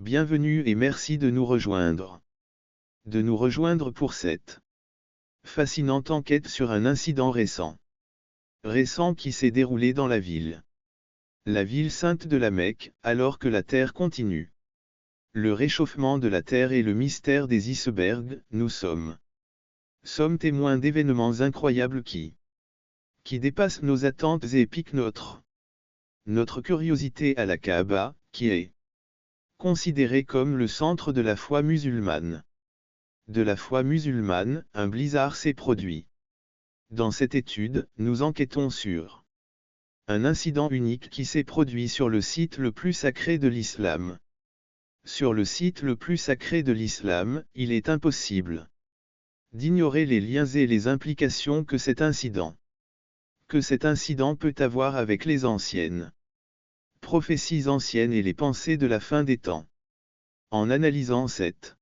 Bienvenue et merci de nous rejoindre. De nous rejoindre pour cette fascinante enquête sur un incident récent. Récent qui s'est déroulé dans la ville sainte de la Mecque, alors que la Terre continue. Le réchauffement de la Terre et le mystère des icebergs, nous sommes témoins d'événements incroyables qui dépassent nos attentes et piquent notre curiosité à la Kaaba, qui est considérée comme le centre de la foi musulmane. De la foi musulmane, un blizzard s'est produit. Dans cette étude, nous enquêtons sur un incident unique qui s'est produit sur le site le plus sacré de l'islam. Sur le site le plus sacré de l'islam, il est impossible d'ignorer les liens et les implications que cet incident peut avoir avec les anciennes prophéties anciennes et les pensées de la fin des temps. En analysant cette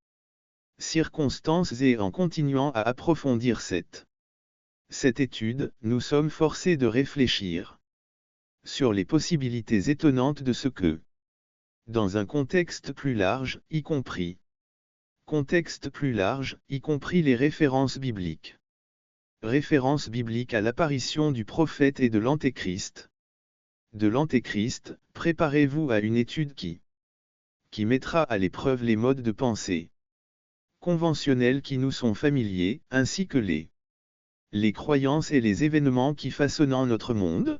circonstance et en continuant à approfondir cette étude, nous sommes forcés de réfléchir sur les possibilités étonnantes de ce que, dans un contexte plus large, y compris les références bibliques. Références bibliques à l'apparition du prophète et de l'antéchrist. De l'antéchrist, préparez-vous à une étude qui mettra à l'épreuve les modes de pensée conventionnels qui nous sont familiers, ainsi que les croyances et les événements qui façonnent notre monde.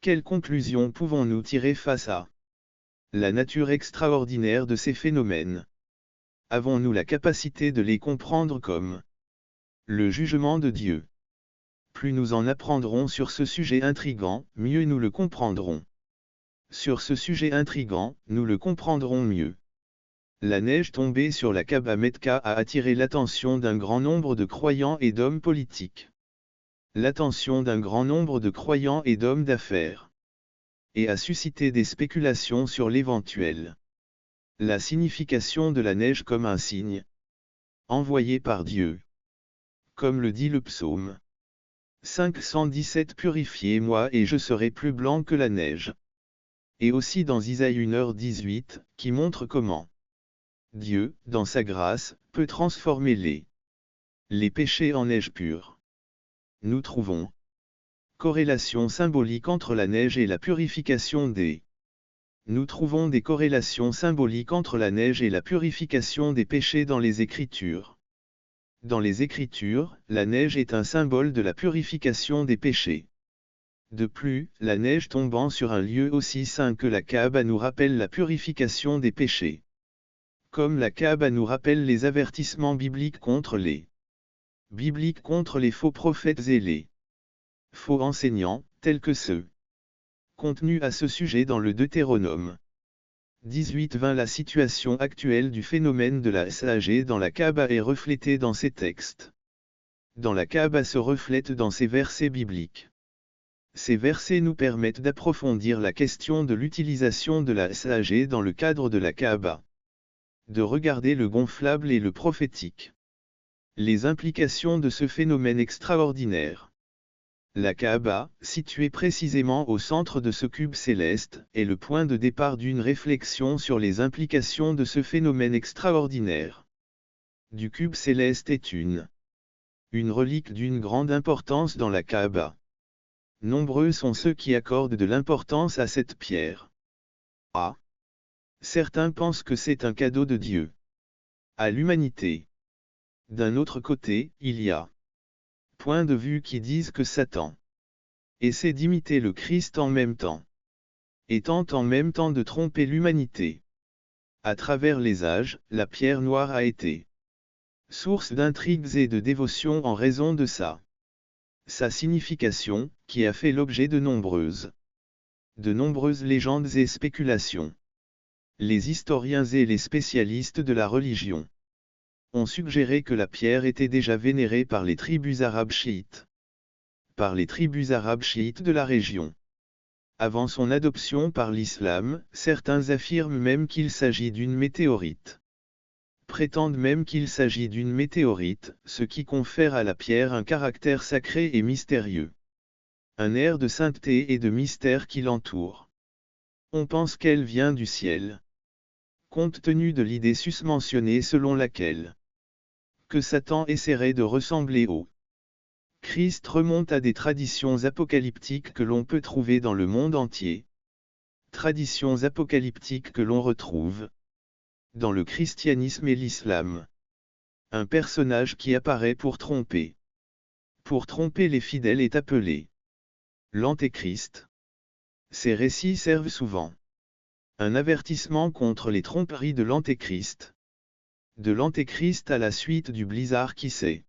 Quelles conclusions pouvons-nous tirer face à la nature extraordinaire de ces phénomènes? Avons-nous la capacité de les comprendre comme le jugement de Dieu? Plus nous en apprendrons sur ce sujet intrigant, mieux nous le comprendrons. Sur ce sujet intrigant, nous le comprendrons mieux. La neige tombée sur la Kaaba Mecca a attiré l'attention d'un grand nombre de croyants et d'hommes politiques. L'attention d'un grand nombre de croyants et d'hommes d'affaires. Et a suscité des spéculations sur l'éventuelle la signification de la neige comme un signe envoyé par Dieu. Comme le dit le psaume 517, purifiez-moi et je serai plus blanc que la neige. Et aussi dans Isaïe 1h18, qui montre comment Dieu, dans sa grâce, peut transformer les péchés en neige pure. Nous trouvons corrélation symbolique entre la neige et la purification des. Nous trouvons des corrélations symboliques entre la neige et la purification des péchés dans les Écritures. Dans les Écritures, la neige est un symbole de la purification des péchés. De plus, la neige tombant sur un lieu aussi saint que la Kaaba nous rappelle la purification des péchés. Comme la Kaaba nous rappelle les avertissements bibliques contre les faux prophètes et les faux enseignants, tels que ceux contenus à ce sujet dans le Deutéronome 18-20. La situation actuelle du phénomène de la SAG dans la Kaaba est reflétée dans ces textes. Dans la Kaaba se reflète dans ces versets bibliques. Ces versets nous permettent d'approfondir la question de l'utilisation de la SAG dans le cadre de la Kaaba. De regarder le gonflable et le prophétique. Les implications de ce phénomène extraordinaire. La Kaaba, située précisément au centre de ce cube céleste, est le point de départ d'une réflexion sur les implications de ce phénomène extraordinaire. Du cube céleste est une relique d'une grande importance dans la Kaaba. Nombreux sont ceux qui accordent de l'importance à cette pierre. Certains pensent que c'est un cadeau de Dieu à l'humanité. D'un autre côté, il y a points de vue qui disent que Satan essaie d'imiter le Christ en même temps, et tente en même temps de tromper l'humanité. À travers les âges, la pierre noire a été source d'intrigues et de dévotion en raison de sa signification, qui a fait l'objet de nombreuses légendes et spéculations. Les historiens et les spécialistes de la religion ont suggéré que la pierre était déjà vénérée par les tribus arabes chiites. Par les tribus arabes chiites de la région. Avant son adoption par l'islam, certains affirment même qu'il s'agit d'une météorite. Prétendent même qu'il s'agit d'une météorite, ce qui confère à la pierre un caractère sacré et mystérieux. Un air de sainteté et de mystère qui l'entoure. On pense qu'elle vient du ciel. compte tenu de l'idée susmentionnée selon laquelle que Satan essaierait de ressembler au Christ remonte à des traditions apocalyptiques que l'on peut trouver dans le monde entier. Traditions apocalyptiques que l'on retrouve dans le christianisme et l'islam. Un personnage qui apparaît pour tromper. Pour tromper les fidèles est appelé l'Antéchrist. Ces récits servent souvent un avertissement contre les tromperies de l'Antéchrist. De l'Antéchrist à la suite du blizzard qui s'est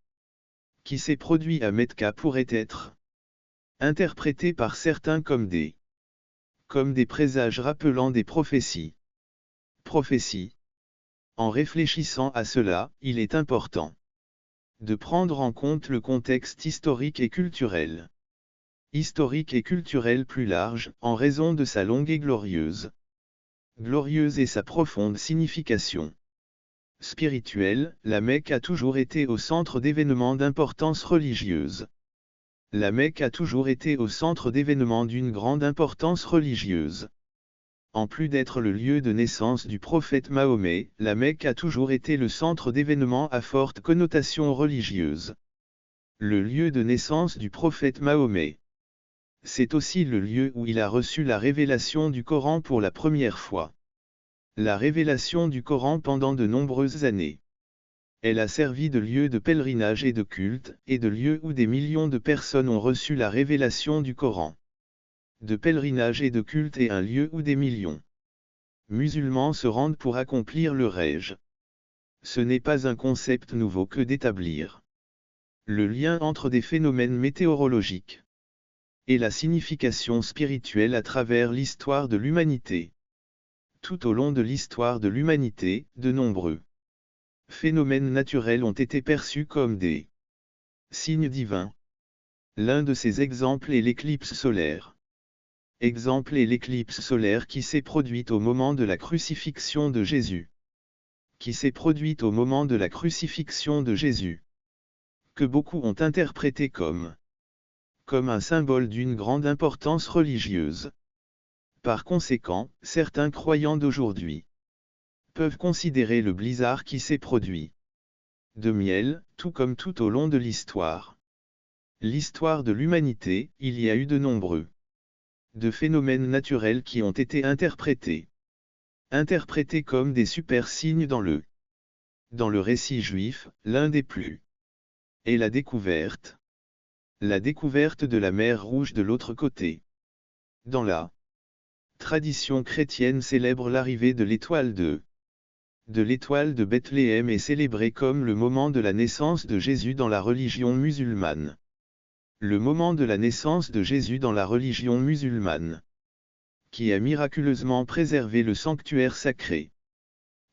produit à Mecca pourrait être interprété par certains comme des présages rappelant des prophéties. Prophéties. En réfléchissant à cela, il est important de prendre en compte le contexte historique et culturel. Historique et culturel plus large, en raison de sa longue et glorieuse et sa profonde signification. Spirituelle, la Mecque a toujours été au centre d'événements d'importance religieuse. La Mecque a toujours été au centre d'événements d'une grande importance religieuse. En plus d'être le lieu de naissance du prophète Mahomet, la Mecque a toujours été le centre d'événements à forte connotation religieuse. Le lieu de naissance du prophète Mahomet. C'est aussi le lieu où il a reçu la révélation du Coran pour la première fois. La révélation du Coran pendant de nombreuses années. Elle a servi de lieu de pèlerinage et de culte, et de lieu où des millions de personnes ont reçu la révélation du Coran. De pèlerinage et de culte et un lieu où des millions musulmans se rendent pour accomplir le Hajj. Ce n'est pas un concept nouveau que d'établir le lien entre des phénomènes météorologiques et la signification spirituelle à travers l'histoire de l'humanité. Tout au long de l'histoire de l'humanité, de nombreux phénomènes naturels ont été perçus comme des signes divins. L'un de ces exemples est l'éclipse solaire. Exemple est l'éclipse solaire qui s'est produite au moment de la crucifixion de Jésus. Que beaucoup ont interprété comme un symbole d'une grande importance religieuse. Par conséquent, certains croyants d'aujourd'hui peuvent considérer le blizzard qui s'est produit de miel, tout comme tout au long de l'histoire. L'histoire de l'humanité, il y a eu de nombreux phénomènes naturels qui ont été interprétés comme des super signes dans le récit juif, l'un des plus est la découverte de la mer Rouge de l'autre côté. Dans la tradition chrétienne célèbre l'arrivée de l'étoile de Bethléem est célébrée comme le moment de la naissance de Jésus dans la religion musulmane. Le moment de la naissance de Jésus dans la religion musulmane, qui a miraculeusement préservé le sanctuaire sacré,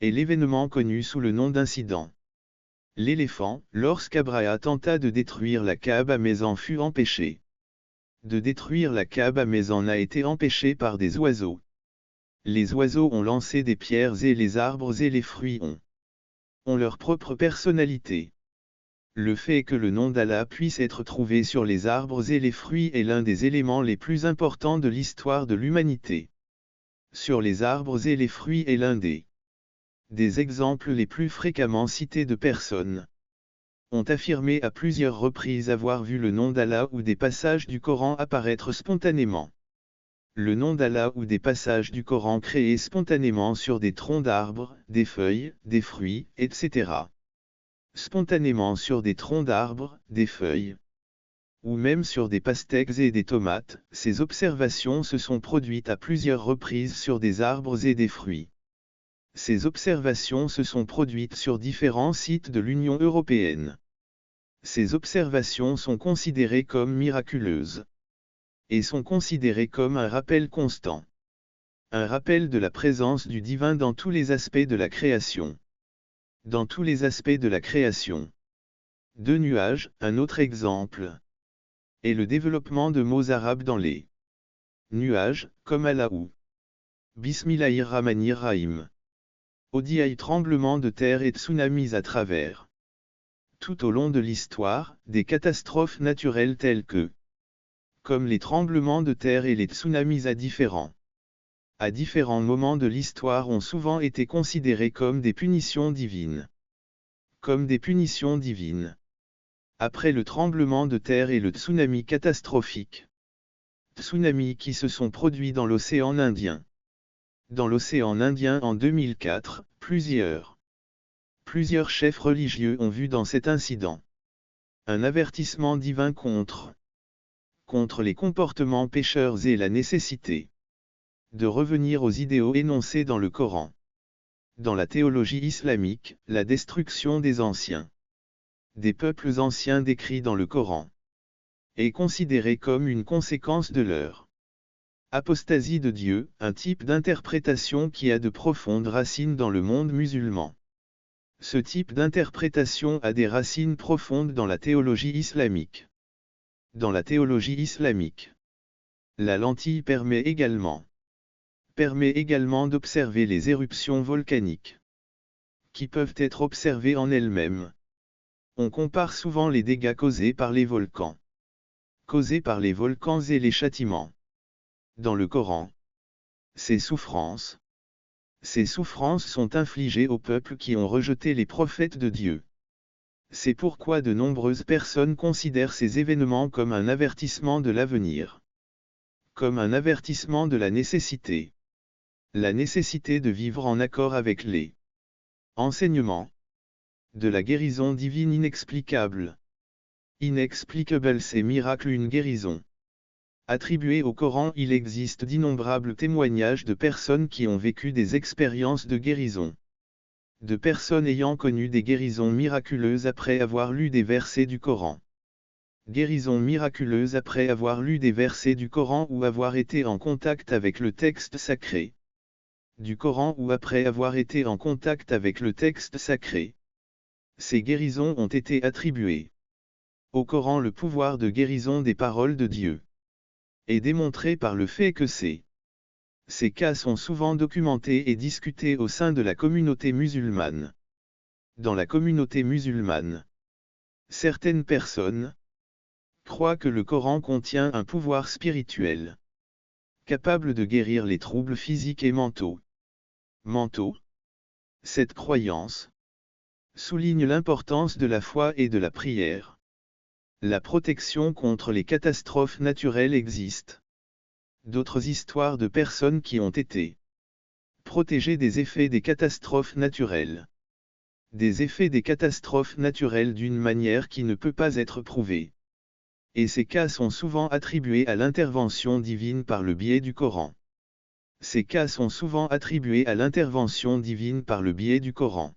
est l'événement connu sous le nom d'incident. L'éléphant, lorsqu'Abraha tenta de détruire la Kaaba mais en fut empêché. De détruire la Kaaba mais en a été empêché par des oiseaux. Les oiseaux ont lancé des pierres et les arbres et les fruits ont leur propre personnalité. Le fait que le nom d'Allah puisse être trouvé sur les arbres et les fruits est l'un des éléments les plus importants de l'histoire de l'humanité. Sur les arbres et les fruits est l'un des exemples les plus fréquemment cités de personnes ont affirmé à plusieurs reprises avoir vu le nom d'Allah ou des passages du Coran apparaître spontanément. Le nom d'Allah ou des passages du Coran créés spontanément sur des troncs d'arbres, des feuilles, des fruits, etc. Spontanément sur des troncs d'arbres, des feuilles, ou même sur des pastèques et des tomates, ces observations se sont produites à plusieurs reprises sur des arbres et des fruits. Ces observations se sont produites sur différents sites de l'Union européenne. Ces observations sont considérées comme miraculeuses et sont considérées comme un rappel constant. Un rappel de la présence du divin dans tous les aspects de la création. Dans tous les aspects de la création. Deux nuages, un autre exemple, est le développement de mots arabes dans les nuages, comme Allahu. Bismillahir-Rahmanir-Rahim. Odiaï tremblements de terre et tsunamis à travers. Tout au long de l'histoire, des catastrophes naturelles telles que, comme les tremblements de terre et les tsunamis à différents à différents moments de l'histoire ont souvent été considérés comme des punitions divines. Comme des punitions divines. Après le tremblement de terre et le tsunami catastrophique. Tsunamis qui se sont produits dans l'océan Indien. Dans l'océan Indien en 2004, plusieurs chefs religieux ont vu dans cet incident un avertissement divin contre les comportements pécheurs et la nécessité de revenir aux idéaux énoncés dans le Coran. Dans la théologie islamique, la destruction des anciens, des peuples anciens décrits dans le Coran, est considérée comme une conséquence de leur apostasie de Dieu, un type d'interprétation qui a de profondes racines dans le monde musulman. Ce type d'interprétation a des racines profondes dans la théologie islamique. Dans la théologie islamique, la lentille permet également d'observer les éruptions volcaniques, qui peuvent être observées en elles-mêmes. On compare souvent les dégâts causés par les volcans et les châtiments. Dans le Coran, ces souffrances sont infligées aux peuples qui ont rejeté les prophètes de Dieu. C'est pourquoi de nombreuses personnes considèrent ces événements comme un avertissement de l'avenir. Comme un avertissement de la nécessité. La nécessité de vivre en accord avec les enseignements de la guérison divine inexplicable. Inexplicable, c'est miracle, une guérison. Attribué au Coran, il existe d'innombrables témoignages de personnes qui ont vécu des expériences de guérison. De personnes ayant connu des guérisons miraculeuses après avoir lu des versets du Coran. Guérison miraculeuse après avoir lu des versets du Coran ou avoir été en contact avec le texte sacré. Du Coran ou après avoir été en contact avec le texte sacré. Ces guérisons ont été attribuées au Coran. Le pouvoir de guérison des paroles de Dieu est démontré par le fait que ces cas sont souvent documentés et discutés au sein de la communauté musulmane. Dans la communauté musulmane, certaines personnes croient que le Coran contient un pouvoir spirituel capable de guérir les troubles physiques et mentaux. Cette croyance souligne l'importance de la foi et de la prière. La protection contre les catastrophes naturelles existe. D'autres histoires de personnes qui ont été protégées des effets des catastrophes naturelles. Des effets des catastrophes naturelles d'une manière qui ne peut pas être prouvée. Et ces cas sont souvent attribués à l'intervention divine par le biais du Coran. Ces cas sont souvent attribués à l'intervention divine par le biais du Coran.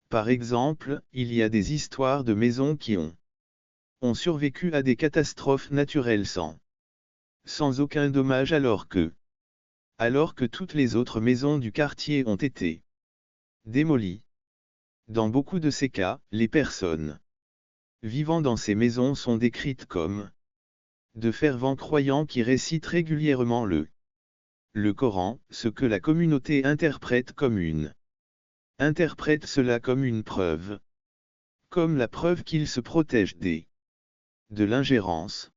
Par exemple, il y a des histoires de maisons qui ont survécu à des catastrophes naturelles sans aucun dommage alors que toutes les autres maisons du quartier ont été démolies. Dans beaucoup de ces cas, les personnes vivant dans ces maisons sont décrites comme de fervents croyants qui récitent régulièrement le Coran, ce que la communauté interprète cela comme une preuve. Comme la preuve qu'ils se protègent de l'ingérence.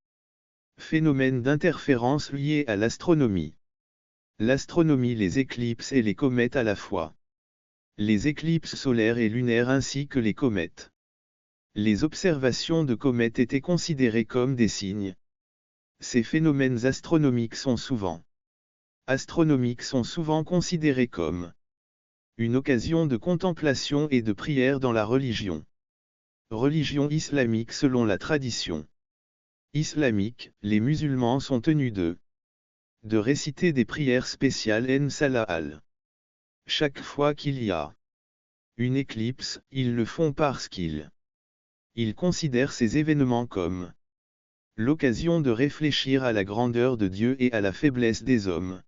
Phénomène d'interférence lié à l'astronomie. L'astronomie, les éclipses et les comètes à la fois. Les éclipses solaires et lunaires ainsi que les comètes. Les observations de comètes étaient considérées comme des signes. Ces phénomènes astronomiques sont souvent considérés comme une occasion de contemplation et de prière dans la religion islamique. Selon la tradition islamique, les musulmans sont tenus de réciter des prières spéciales en salah. Chaque fois qu'il y a une éclipse, ils le font parce qu'ils considèrent ces événements comme l'occasion de réfléchir à la grandeur de Dieu et à la faiblesse des hommes.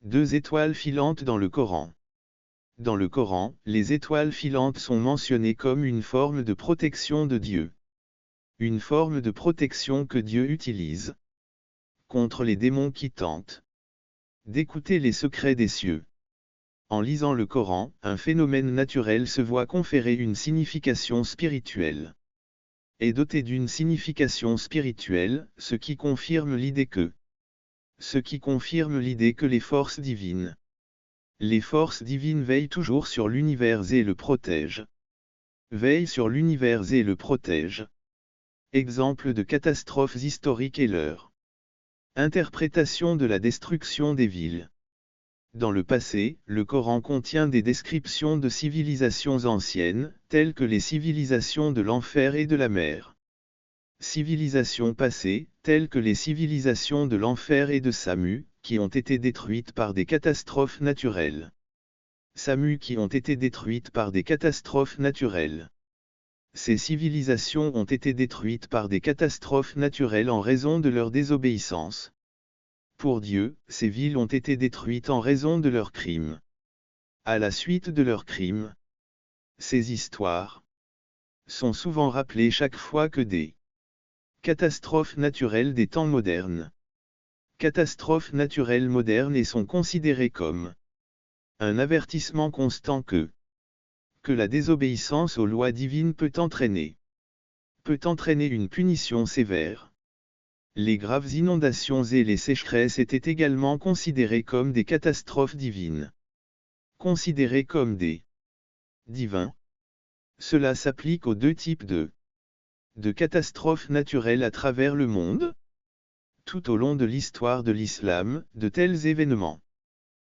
Deux étoiles filantes dans le Coran. Dans le Coran, les étoiles filantes sont mentionnées comme une forme de protection de Dieu. Une forme de protection que Dieu utilise contre les démons qui tentent d'écouter les secrets des cieux. En lisant le Coran, un phénomène naturel se voit conférer une signification spirituelle. Est doté d'une signification spirituelle, ce qui confirme l'idée que Ce qui confirme l'idée que les forces divines veillent toujours sur l'univers et le protègent. Veillent sur l'univers et le protègent. Exemple de catastrophes historiques et leur interprétation de la destruction des villes. Dans le passé, le Coran contient des descriptions de civilisations anciennes, telles que les civilisations de l'enfer et de la mer. Civilisations passées, telles que les civilisations de l'enfer et de Samu, qui ont été détruites par des catastrophes naturelles. Samu qui ont été détruites par des catastrophes naturelles. Ces civilisations ont été détruites par des catastrophes naturelles en raison de leur désobéissance. Pour Dieu, ces villes ont été détruites en raison de leurs crimes. À la suite de leurs crimes, ces histoires sont souvent rappelées chaque fois que des catastrophes naturelles des temps modernes. Catastrophes naturelles modernes et sont considérées comme un avertissement constant que la désobéissance aux lois divines peut entraîner une punition sévère. Les graves inondations et les sécheresses étaient également considérées comme des catastrophes divines. Considérées comme des divins. Cela s'applique aux deux types de catastrophes naturelles à travers le monde. Tout au long de l'histoire de l'islam, de tels événements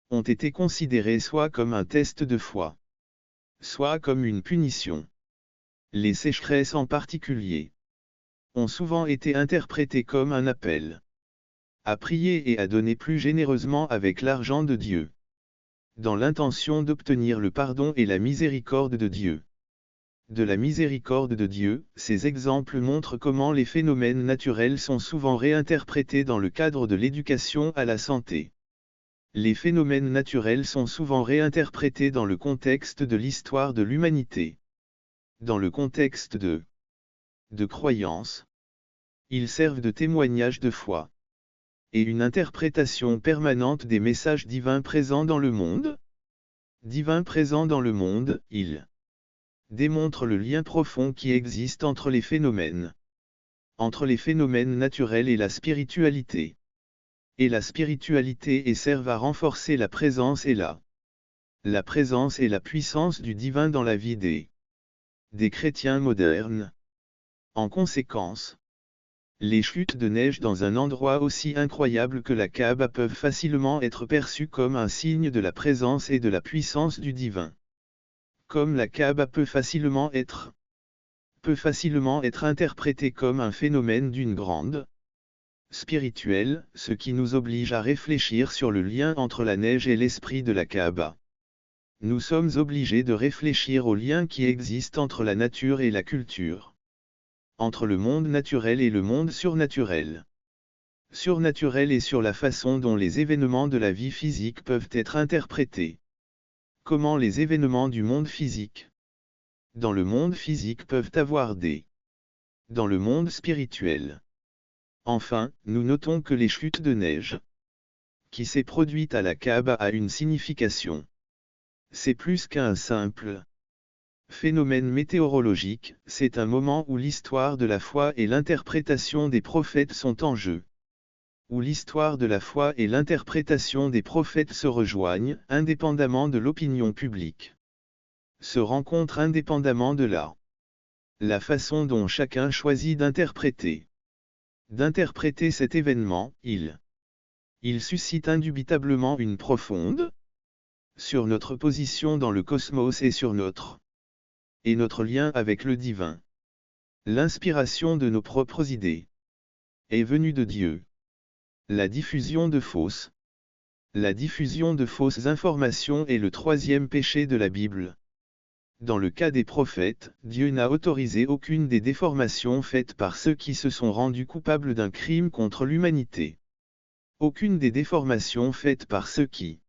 ont été considérés soit comme un test de foi, soit comme une punition. Les sécheresses en particulier ont souvent été interprétées comme un appel à prier et à donner plus généreusement avec l'argent de Dieu, dans l'intention d'obtenir le pardon et la miséricorde de Dieu. De la miséricorde de Dieu, ces exemples montrent comment les phénomènes naturels sont souvent réinterprétés dans le cadre de l'éducation à la santé. Les phénomènes naturels sont souvent réinterprétés dans le contexte de l'histoire de l'humanité. Dans le contexte de croyance. Ils servent de témoignage de foi et une interprétation permanente des messages divins présents dans le monde. Divins présents dans le monde, ils démontrent le lien profond qui existe entre les phénomènes naturels et la spiritualité. Et servent à renforcer la présence et la puissance du divin dans la vie des chrétiens modernes. En conséquence, les chutes de neige dans un endroit aussi incroyable que la Kaaba peuvent facilement être perçues comme un signe de la présence et de la puissance du divin. Comme la Kaaba peut facilement être interprétée comme un phénomène d'une grande spirituelle, ce qui nous oblige à réfléchir sur le lien entre la neige et l'esprit de la Kaaba. Nous sommes obligés de réfléchir au lien qui existe entre la nature et la culture. Entre le monde naturel et le monde surnaturel. Surnaturel et sur la façon dont les événements de la vie physique peuvent être interprétés. Comment les événements du monde physique dans le monde physique peuvent avoir dans le monde spirituel. Enfin, nous notons que les chutes de neige qui s'est produite à la Kaaba a une signification. C'est plus qu'un simple phénomène météorologique, c'est un moment où l'histoire de la foi et l'interprétation des prophètes sont en jeu. Où l'histoire de la foi et l'interprétation des prophètes se rejoignent, indépendamment de l'opinion publique. Se rencontrent indépendamment de la façon dont chacun choisit d'interpréter cet événement, il suscite indubitablement une profonde sur notre position dans le cosmos et sur notre lien avec le divin. L'inspiration de nos propres idées est venue de Dieu. La diffusion de fausses informations est le troisième péché de la Bible. Dans le cas des prophètes, Dieu n'a autorisé aucune des déformations faites par ceux qui se sont rendus coupables d'un crime contre l'humanité. Aucune des déformations faites par ceux qui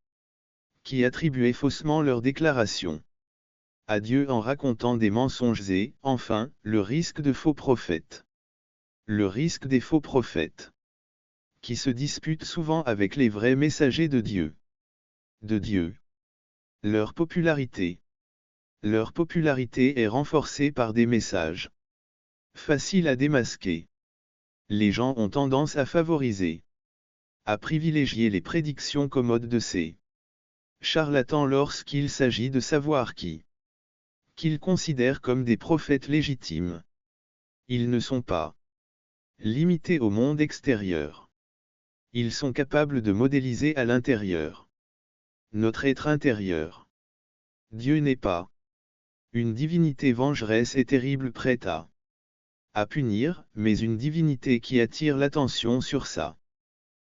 attribuaient faussement leurs déclarations à Dieu en racontant des mensonges et, enfin, le risque de faux prophètes. Le risque des faux prophètes qui se disputent souvent avec les vrais messagers de Dieu. Leur popularité est renforcée par des messages faciles à démasquer. Les gens ont tendance à favoriser à privilégier les prédictions commodes de ces charlatans lorsqu'il s'agit de savoir qui qu'ils considèrent comme des prophètes légitimes. Ils ne sont pas limités au monde extérieur. Ils sont capables de modéliser à l'intérieur notre être intérieur. Dieu n'est pas une divinité vengeresse et terrible prête à punir, mais une divinité qui attire l'attention sur sa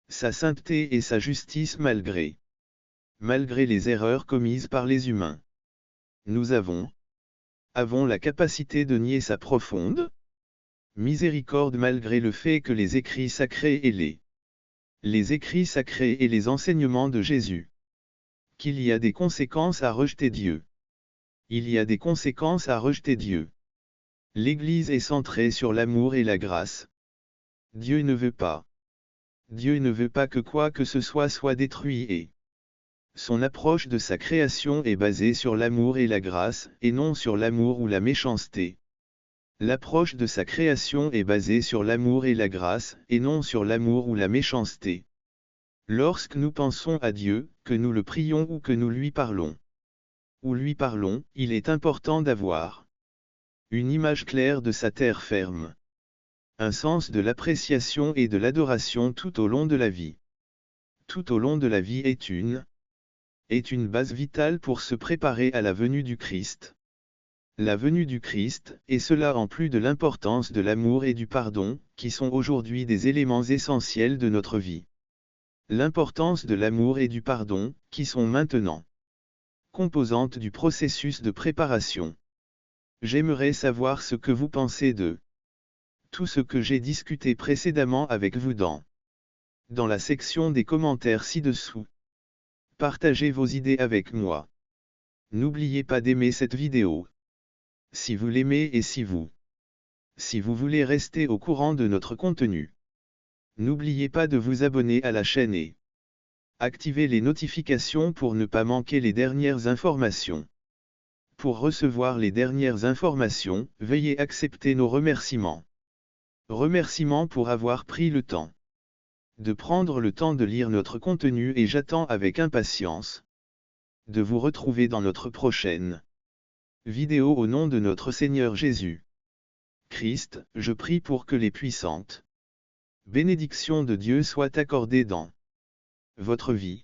sainteté et sa justice malgré les erreurs commises par les humains. Nous avons la capacité de nier sa profonde miséricorde malgré le fait que les écrits sacrés et les écrits sacrés et les enseignements de Jésus, qu'il y a des conséquences à rejeter Dieu. Il y a des conséquences à rejeter Dieu. L'Église est centrée sur l'amour et la grâce. Dieu ne veut pas que quoi que ce soit détruit et son approche de sa création est basée sur l'amour et la grâce, et non sur l'amour ou la méchanceté. L'approche de sa création est basée sur l'amour et la grâce, et non sur l'amour ou la méchanceté. Lorsque nous pensons à Dieu, que nous le prions ou que nous lui parlons, il est important d'avoir une image claire de sa terre ferme. Un sens de l'appréciation et de l'adoration tout au long de la vie. Tout au long de la vie est une base vitale pour se préparer à la venue du Christ. La venue du Christ, et cela en plus de l'importance de l'amour et du pardon, qui sont aujourd'hui des éléments essentiels de notre vie. L'importance de l'amour et du pardon, qui sont maintenant composantes du processus de préparation. J'aimerais savoir ce que vous pensez de tout ce que j'ai discuté précédemment avec vous dans la section des commentaires ci-dessous. Partagez vos idées avec moi. N'oubliez pas d'aimer cette vidéo si vous l'aimez et si vous voulez rester au courant de notre contenu. N'oubliez pas de vous abonner à la chaîne et activer les notifications pour ne pas manquer les dernières informations. Pour recevoir les dernières informations, veuillez accepter nos remerciements. Remerciements pour avoir pris le temps de lire notre contenu et j'attends avec impatience de vous retrouver dans notre prochaine vidéo au nom de notre Seigneur Jésus Christ. Je prie pour que les puissantes bénédictions de Dieu soient accordées dans votre vie.